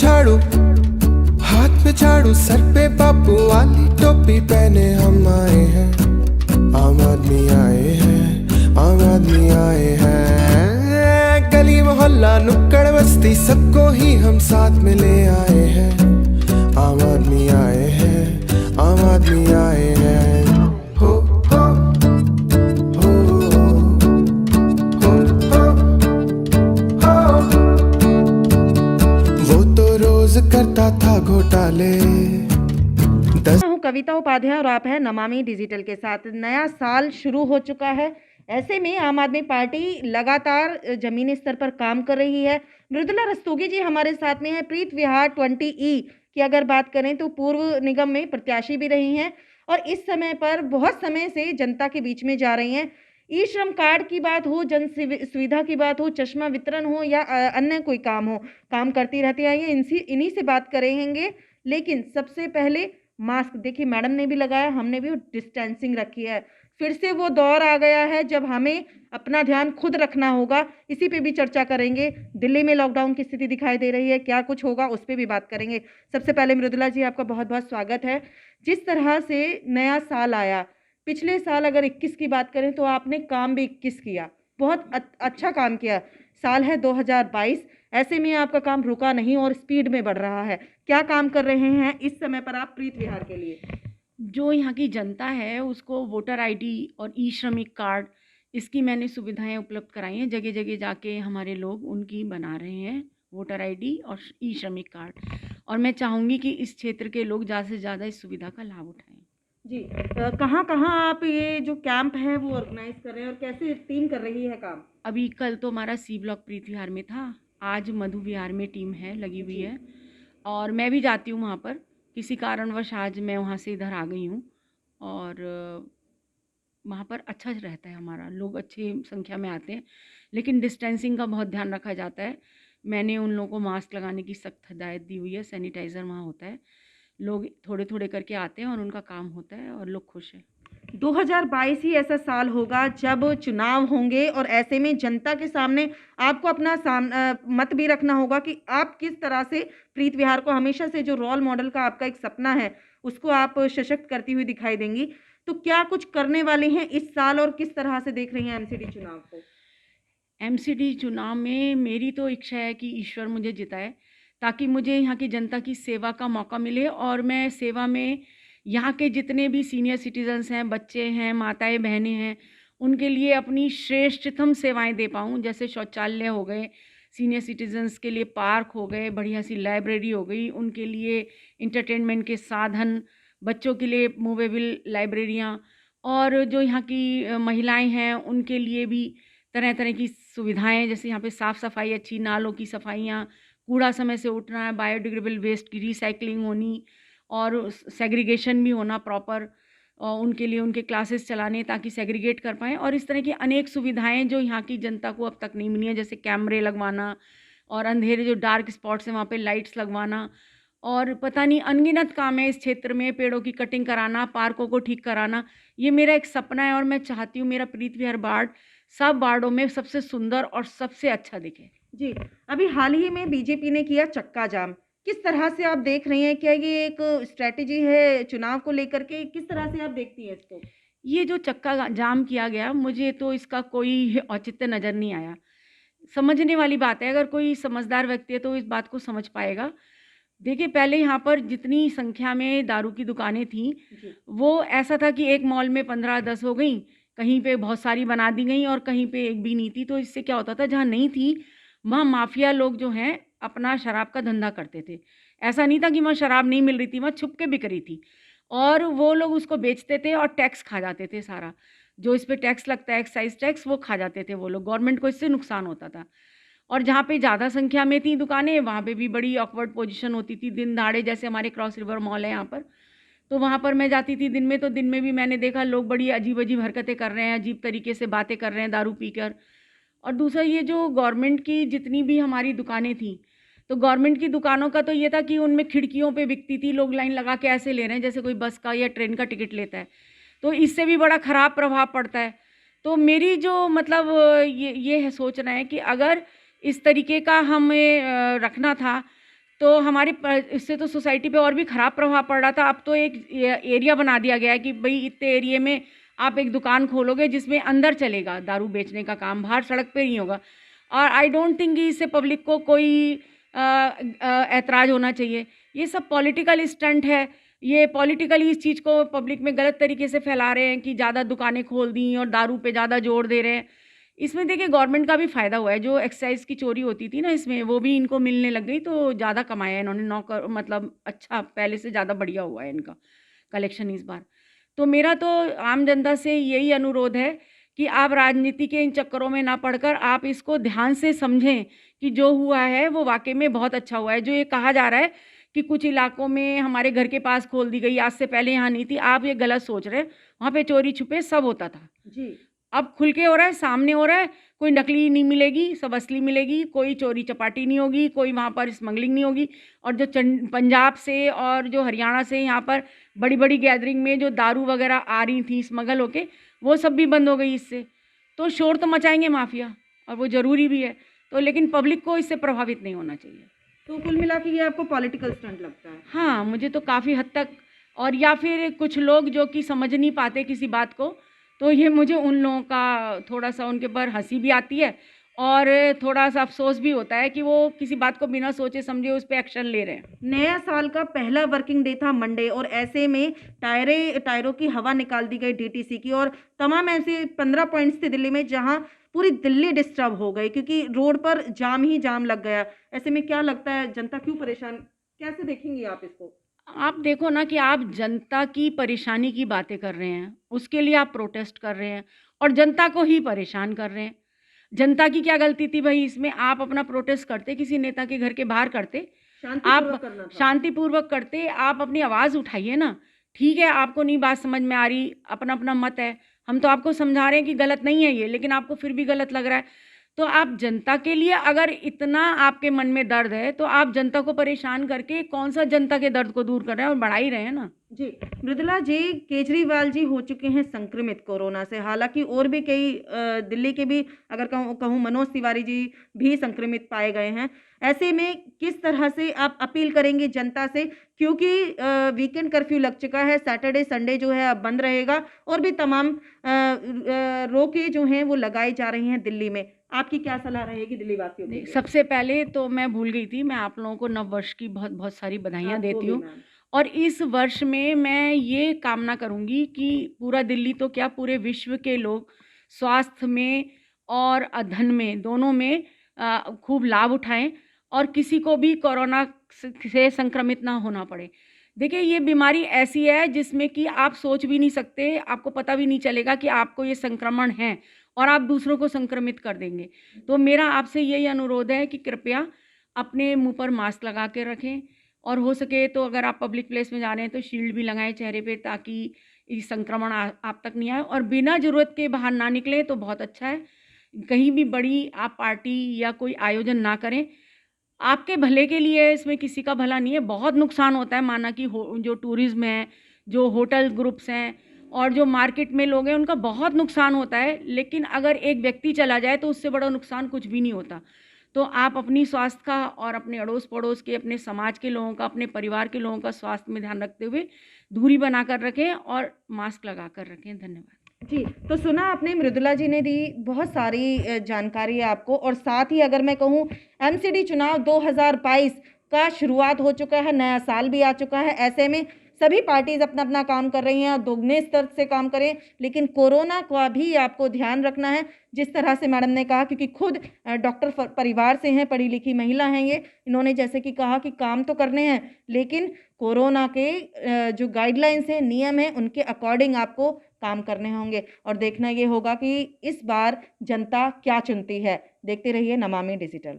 झाड़ू, हाथ में झाड़ू, सर पे बापू वाली टोपी पहने हम आए हैं। आम आदमी आए हैं, आम आदमी आए हैं। गली मोहल्ला नुक्कड़ बस्ती सबको ही हम साथ में ले आए हैं। आम आदमी आए हैं, आम आदमी आए हैं। हो हो हो हो हो हो। वो तो रोज करता था घोटाले। मैं हूं कविता उपाध्याय और आप हैं नमामि डिजिटल के साथ। नया साल शुरू हो चुका है, ऐसे में आम आदमी पार्टी लगातार जमीनी स्तर पर काम कर रही है। मृदुला रस्तोगी जी हमारे साथ में है। प्रीत विहार 20E की अगर बात करें तो पूर्व निगम में प्रत्याशी भी रही हैं और इस समय पर बहुत समय से जनता के बीच में जा रही हैं। ई श्रम कार्ड की बात हो, जन सुविधा की बात हो, चश्मा वितरण हो या अन्य कोई काम हो, काम करती रहती है। ये इन्हीं से बात करेंगे। लेकिन सबसे पहले मास्क देखिए, मैडम ने भी लगाया, हमने भी डिस्टेंसिंग रखी है। फिर से वो दौर आ गया है जब हमें अपना ध्यान खुद रखना होगा। इसी पे भी चर्चा करेंगे। दिल्ली में लॉकडाउन की स्थिति दिखाई दे रही है, क्या कुछ होगा उस पे भी बात करेंगे। सबसे पहले मृदुला जी आपका बहुत बहुत स्वागत है। जिस तरह से नया साल आया, पिछले साल अगर 21 की बात करें तो आपने काम भी 21 किया, बहुत अच्छा काम किया। साल है 2022, ऐसे में आपका काम रुका नहीं और स्पीड में बढ़ रहा है। क्या काम कर रहे हैं इस समय पर आप प्रीत विहार के लिए? जो यहाँ की जनता है उसको वोटर आईडी और ई श्रमिक कार्ड, इसकी मैंने सुविधाएं उपलब्ध कराई हैं। जगह जगह जाके हमारे लोग उनकी बना रहे हैं वोटर आईडी और ई श्रमिक कार्ड, और मैं चाहूँगी कि इस क्षेत्र के लोग ज़्यादा से ज़्यादा इस सुविधा का लाभ उठाएं। जी, कहाँ कहाँ आप ये जो कैंप है वो ऑर्गेनाइज कर रहे हैं और कैसे टीम कर रही है काम? अभी कल तो हमारा सी ब्लॉक प्रीत विहार में था, आज मधु विहार में टीम है लगी हुई है और मैं भी जाती हूँ वहाँ पर। किसी कारणवश आज मैं वहाँ से इधर आ गई हूँ और वहाँ पर अच्छा रहता है हमारा, लोग अच्छी संख्या में आते हैं, लेकिन डिस्टेंसिंग का बहुत ध्यान रखा जाता है। मैंने उन लोगों को मास्क लगाने की सख्त हिदायत दी हुई है, सैनिटाइज़र वहाँ होता है, लोग थोड़े थोड़े करके आते हैं और उनका काम होता है और लोग खुश हैं। 2022 ही ऐसा साल होगा जब चुनाव होंगे और ऐसे में जनता के सामने आपको अपना मत भी रखना होगा कि आप किस तरह से प्रीत विहार को, हमेशा से जो रोल मॉडल का आपका एक सपना है, उसको आप सशक्त करती हुई दिखाई देंगी। तो क्या कुछ करने वाले हैं इस साल और किस तरह से देख रही हैं एमसीडी चुनाव को? एमसीडी चुनाव में मेरी तो इच्छा है कि ईश्वर मुझे जिताए, ताकि मुझे यहाँ की जनता की सेवा का मौका मिले और मैं सेवा में यहाँ के जितने भी सीनियर सिटीजन्स हैं, बच्चे हैं, माताएं बहनें हैं, उनके लिए अपनी श्रेष्ठतम सेवाएं दे पाऊँ। जैसे शौचालय हो गए, सीनियर सिटीजन्स के लिए पार्क हो गए, बढ़िया सी लाइब्रेरी हो गई, उनके लिए इंटरटेनमेंट के साधन, बच्चों के लिए मूवेबल लाइब्रेरियाँ, और जो यहाँ की महिलाएं हैं उनके लिए भी तरह तरह की सुविधाएं, जैसे यहाँ पे साफ़ सफाई अच्छी, नालों की सफाइयाँ, कूड़ा समय से उठना है, बायोडिग्रेडेबल वेस्ट की रिसाइकलिंग होनी और सेग्रीगेशन भी होना प्रॉपर, और उनके लिए उनके क्लासेस चलाने ताकि सेग्रीगेट कर पाएँ। और इस तरह की अनेक सुविधाएं जो यहाँ की जनता को अब तक नहीं मिली हैं, जैसे कैमरे लगवाना और अंधेरे जो डार्क स्पॉट्स हैं वहाँ पे लाइट्स लगवाना, और पता नहीं अनगिनत काम है इस क्षेत्र में, पेड़ों की कटिंग कराना, पार्कों को ठीक कराना। ये मेरा एक सपना है और मैं चाहती हूँ मेरा प्रीत विहार वार्ड सब वार्डों में सबसे सुंदर और सबसे अच्छा दिखे। जी, अभी हाल ही में बीजेपी ने किया चक्का जाम। किस तरह से आप देख रही हैं? क्या ये एक स्ट्रैटेजी है चुनाव को लेकर के? किस तरह से आप देखती हैं इसको? ये जो चक्का जाम किया गया, मुझे तो इसका कोई औचित्य नज़र नहीं आया। समझने वाली बात है, अगर कोई समझदार व्यक्ति है तो इस बात को समझ पाएगा। देखिए, पहले यहाँ पर जितनी संख्या में दारू की दुकानें थीं, वो ऐसा था कि एक मॉल में 15-10 हो गईं, कहीं पे बहुत सारी बना दी गईं और कहीं पे एक भी नहीं थी। तो इससे क्या होता था, जहाँ नहीं थी वहाँ माफिया लोग जो हैं अपना शराब का धंधा करते थे। ऐसा नहीं था कि वहाँ शराब नहीं मिल रही थी, वहाँ छुप के बिक रही थी और वो लोग उसको बेचते थे और टैक्स खा जाते थे सारा। जो इस पे टैक्स लगता है, एक्साइज़ टैक्स, वो खा जाते थे वो लोग, गवर्नमेंट को इससे नुकसान होता था। और जहाँ पे ज़्यादा संख्या में थी दुकानें, वहाँ पे भी बड़ी ऑकवर्ड पोजीशन होती थी दिन दहाड़े। जैसे हमारे क्रॉस रिवर मॉल है यहाँ पर, तो वहाँ पर मैं जाती थी दिन में, तो दिन में भी मैंने देखा लोग बड़ी अजीब-अजीब हरकतें कर रहे हैं, अजीब तरीके से बातें कर रहे हैं दारू पीकर। और दूसरा, ये जो गवर्नमेंट की जितनी भी हमारी दुकानें थीं, तो गवर्नमेंट की दुकानों का तो ये था कि उनमें खिड़कियों पे बिकती थी, लोग लाइन लगा के ऐसे ले रहे हैं जैसे कोई बस का या ट्रेन का टिकट लेता है। तो इससे भी बड़ा ख़राब प्रभाव पड़ता है। तो मेरी जो मतलब ये है सोचना है कि अगर इस तरीके का हमें रखना था, तो इससे तो सोसाइटी पे और भी ख़राब प्रभाव पड़ रहा था। अब तो एक एरिया बना दिया गया है कि भाई इतने एरिया में आप एक दुकान खोलोगे जिसमें अंदर चलेगा दारू बेचने का काम, बाहर सड़क पे नहीं होगा। और आई डोंट थिंक कि इससे पब्लिक को कोई ऐतराज़ होना चाहिए। ये सब पॉलिटिकल स्टंट है। ये पॉलिटिकली इस चीज़ को पब्लिक में गलत तरीके से फैला रहे हैं कि ज़्यादा दुकानें खोल दी और दारू पे ज़्यादा जोर दे रहे हैं। इसमें देखिए गवर्नमेंट का भी फ़ायदा हुआ है। जो एक्साइज़ की चोरी होती थी ना, इसमें वो भी इनको मिलने लग गई, तो ज़्यादा कमाया इन्होंने। 9 करोड़ मतलब अच्छा, पहले से ज़्यादा बढ़िया हुआ है इनका कलेक्शन इस बार। तो मेरा तो आम जनता से यही अनुरोध है कि आप राजनीति के इन चक्करों में ना पड़कर आप इसको ध्यान से समझें कि जो हुआ है वो वाक़ई में बहुत अच्छा हुआ है। जो ये कहा जा रहा है कि कुछ इलाकों में हमारे घर के पास खोल दी गई, आज से पहले यहाँ नहीं थी, आप ये गलत सोच रहे हैं। वहाँ पे चोरी छुपे सब होता था। जी। अब खुल के हो रहा है, सामने हो रहा है। कोई नकली नहीं मिलेगी, सब असली मिलेगी। कोई चोरी चपाटी नहीं होगी, कोई वहाँ पर स्मगलिंग नहीं होगी। और जो पंजाब से और जो हरियाणा से यहाँ पर बड़ी-बड़ी गैदरिंग में जो दारू वगैरह आ रही थी स्मगल होके, वो सब भी बंद हो गई इससे। तो शोर तो मचाएँगे माफिया, और वो ज़रूरी भी है। तो लेकिन पब्लिक को इससे प्रभावित नहीं होना चाहिए। तो कुल मिला के ये आपको पॉलिटिकल स्टंट लगता है? हाँ, मुझे तो काफ़ी हद तक। और या फिर कुछ लोग जो कि समझ नहीं पाते किसी बात को, तो ये मुझे उन लोगों का थोड़ा-सा उनके ऊपर हँसी भी आती है और थोड़ा-सा अफ़सोस भी होता है कि वो किसी बात को बिना सोचे समझे उस पे एक्शन ले रहे हैं। नया साल का पहला वर्किंग डे था मंडे, और ऐसे में टायरों की हवा निकाल दी गई डीटीसी की, और तमाम ऐसे 15 पॉइंट्स थे दिल्ली में जहां पूरी दिल्ली डिस्टर्ब हो गई क्योंकि रोड पर जाम ही जाम लग गया। ऐसे में क्या लगता है, जनता क्यों परेशान, कैसे देखेंगी आप इसको? आप देखो ना कि आप जनता की परेशानी की बातें कर रहे हैं, उसके लिए आप प्रोटेस्ट कर रहे हैं और जनता को ही परेशान कर रहे हैं। जनता की क्या गलती थी भाई इसमें? आप अपना प्रोटेस्ट करते, किसी नेता के घर के बाहर करते, शांतिपूर्वक आप करना था। शांतिपूर्वक करते, आप अपनी आवाज़ उठाइए ना। ठीक है, आपको नहीं बात समझ में आ रही, अपना-अपना मत है। हम तो आपको समझा रहे हैं कि गलत नहीं है ये, लेकिन आपको फिर भी गलत लग रहा है। तो आप जनता के लिए अगर इतना आपके मन में दर्द है, तो आप जनता को परेशान करके कौन-सा जनता के दर्द को दूर कर रहे हैं, और बढ़ा ही रहे हैं ना। जी, मृदुला जी, केजरीवाल जी हो चुके हैं संक्रमित कोरोना से। हालाँकि और भी कई दिल्ली के भी अगर कहूँ कहूँ मनोज तिवारी जी भी संक्रमित पाए गए हैं। ऐसे में किस तरह से आप अपील करेंगे जनता से? क्योंकि वीकेंड कर्फ्यू लग चुका है, सैटरडे, संडे जो है अब बंद रहेगा, और भी तमाम रोकें जो हैं वो लगाई जा रही हैं दिल्ली में। आपकी क्या सलाह रहेगी दिल्ली वासियों के लिए? सबसे पहले तो मैं भूल गई थी, मैं आप लोगों को नववर्ष की बहुत-बहुत सारी बधाइयाँ आपको देती भी हूँ। मैम। और इस वर्ष में मैं ये कामना करूँगी कि पूरा दिल्ली तो क्या, पूरे विश्व के लोग स्वास्थ्य में और धन में, दोनों में खूब लाभ उठाएँ और किसी को भी कोरोना से संक्रमित ना होना पड़े। देखिए, ये बीमारी ऐसी है जिसमें कि आप सोच भी नहीं सकते, आपको पता भी नहीं चलेगा कि आपको ये संक्रमण है, और आप दूसरों को संक्रमित कर देंगे। तो मेरा आपसे यही अनुरोध है कि कृपया अपने मुँह पर मास्क लगा के रखें, और हो सके तो अगर आप पब्लिक प्लेस में जा रहे हैं तो शील्ड भी लगाएं चेहरे पे, ताकि ये संक्रमण आप तक नहीं आए। और बिना ज़रूरत के बाहर ना निकलें तो बहुत अच्छा है। कहीं भी बड़ी आप पार्टी या कोई आयोजन ना करें, आपके भले के लिए है, इसमें किसी का भला नहीं है। बहुत नुकसान होता है, माना कि जो टूरिज़्म है, जो होटल ग्रुप्स हैं और जो मार्केट में लोग हैं, उनका बहुत नुकसान होता है। लेकिन अगर एक व्यक्ति चला जाए तो उससे बड़ा नुकसान कुछ भी नहीं होता। तो आप अपनी स्वास्थ्य का और अपने अड़ोस-पड़ोस के, अपने समाज के लोगों का, अपने परिवार के लोगों का स्वास्थ्य में ध्यान रखते हुए दूरी बनाकर रखें और मास्क लगाकर रखें। धन्यवाद। जी, तो सुना आपने, मृदुला जी ने दी बहुत सारी जानकारी आपको, और साथ ही अगर मैं कहूँ एमसीडी चुनाव 2022 का शुरुआत हो चुका है, नया साल भी आ चुका है। ऐसे में सभी पार्टीज़ अपना-अपना काम कर रही हैं और दोगुने स्तर से काम करें, लेकिन कोरोना का भी आपको ध्यान रखना है। जिस तरह से मैडम ने कहा, क्योंकि खुद डॉक्टर परिवार से हैं, पढ़ी-लिखी महिला हैं ये, इन्होंने जैसे कि कहा कि काम तो करने हैं, लेकिन कोरोना के जो गाइडलाइंस हैं, नियम हैं, उनके अकॉर्डिंग आपको काम करने होंगे, और देखना ये होगा कि इस बार जनता क्या चुनती है। देखते रहिए नमामि डिजिटल।